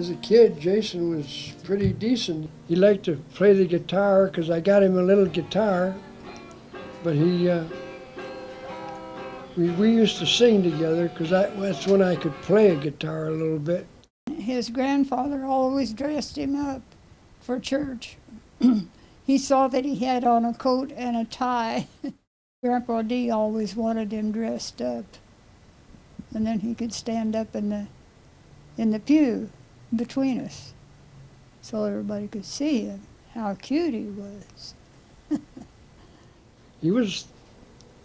as a kid, Jason was pretty decent. He liked to play the guitar because I got him a little guitar, but we used to sing together because that's when I could play a guitar a little bit. His grandfather always dressed him up for church. He saw that he had on a coat and a tie. Grandpa D always wanted him dressed up. And then he could stand up in the pew between us so everybody could see him, how cute he was. He was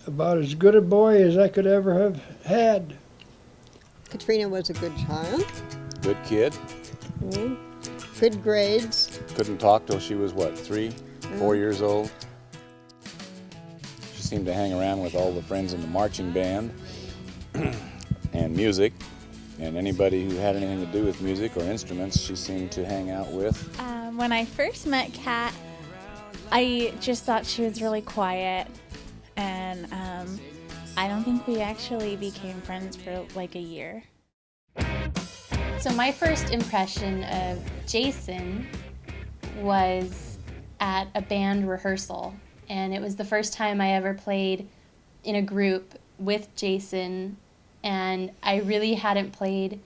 about as good a boy as I could ever have had. Katrina was a good child. Good kid. Good grades. Couldn't talk till she was, what, 3, 4 years old? She seemed to hang around with all the friends in the marching band and music, and anybody who had anything to do with music or instruments she seemed to hang out with. When I first met Kat, I just thought she was really quiet, and I don't think we actually became friends for like a year. So my first impression of Jason was at a band rehearsal, and it was the first time I ever played in a group with Jason, and I really hadn't played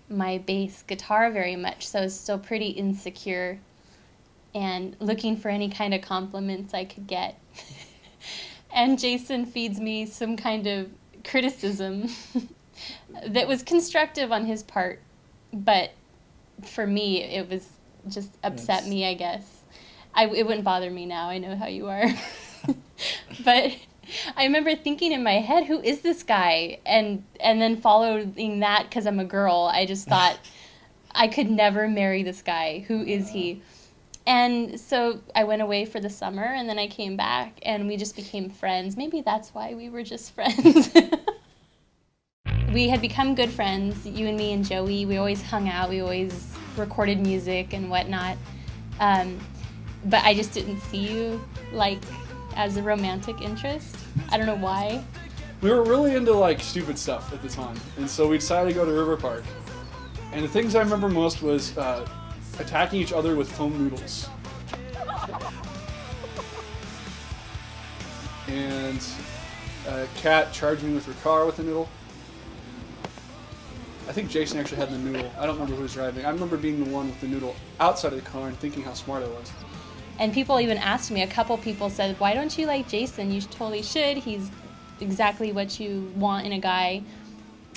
my bass guitar very much, so I was still pretty insecure and looking for any kind of compliments I could get. And Jason feeds me some kind of criticism that was constructive on his part, but for me, it was just upset me, I guess. It wouldn't bother me now, I know how you are. But I remember thinking in my head, who is this guy? And then following that, because I'm a girl, I just thought, I could never marry this guy. Who is he? And so I went away for the summer, and then I came back, and we just became friends. Maybe that's why we were just friends. We had become good friends, you and me and Joey. We always hung out. We always recorded music and whatnot. But I just didn't see you, like, as a romantic interest. I don't know why. We were really into, like, stupid stuff at the time, and so we decided to go to River Park. And the things I remember most was attacking each other with foam noodles. And Kat charged me with her car with a noodle. I think Jason actually had the noodle. I don't remember who was driving. I remember being the one with the noodle outside of the car and thinking how smart I was. And people even asked me, a couple people said, why don't you like Jason? You totally should. He's exactly what you want in a guy.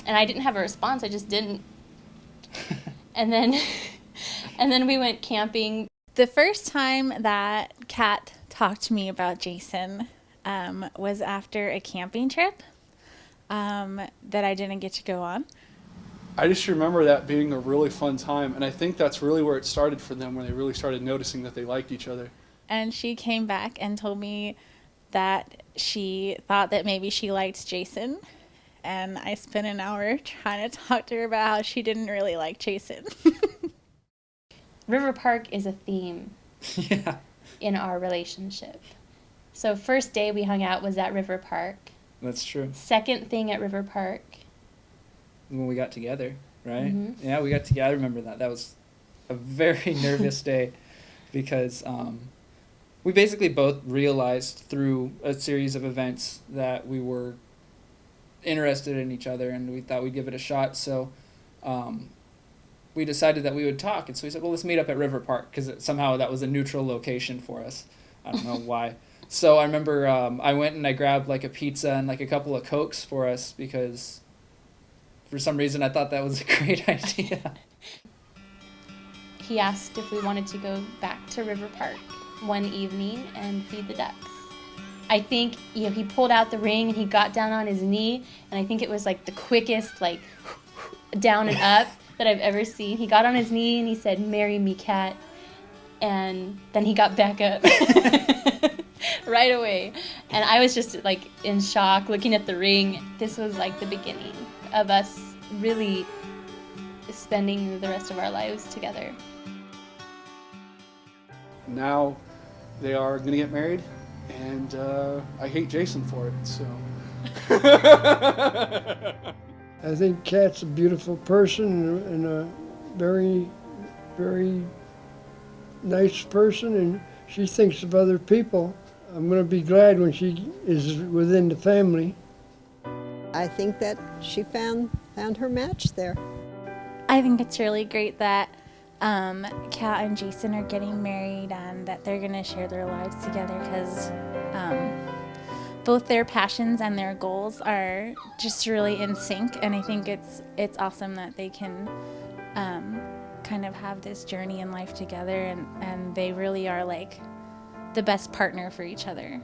And I didn't have a response. I just didn't. And then we went camping. The first time that Kat talked to me about Jason was after a camping trip that I didn't get to go on. I just remember that being a really fun time, and I think that's really where it started for them, where they really started noticing that they liked each other. And she came back and told me that she thought that maybe she liked Jason, and I spent an hour trying to talk to her about how she didn't really like Jason. River Park is a theme in our relationship. So first day we hung out was at River Park. That's true. Second thing at River Park. When we got together, right? Mm-hmm. Yeah, we got together. I remember that. That was a very nervous day because we basically both realized through a series of events that we were interested in each other and we thought we'd give it a shot. So we decided that we would talk. And so we said, well, let's meet up at River Park because somehow that was a neutral location for us. I don't know why. So I remember I went and I grabbed like a pizza and like a couple of Cokes for us because for some reason I thought that was a great idea. He asked if we wanted to go back to River Park one evening and feed the ducks. I think, he pulled out the ring and he got down on his knee, and I think it was like the quickest, like, down and up that I've ever seen. He got on his knee and he said, "Marry me, Kat," and then he got back up right away. And I was just like in shock looking at the ring. This was like the beginning of us really spending the rest of our lives together. Now they are going to get married, and I hate Jason for it, so. I think Kat's a beautiful person and a very very nice person, and she thinks of other people. I'm going to be glad when she is within the family. I think that she found her match there. I think it's really great that Kat and Jason are getting married and that they're going to share their lives together, because both their passions and their goals are just really in sync, and I think it's awesome that they can kind of have this journey in life together, and they really are like the best partner for each other.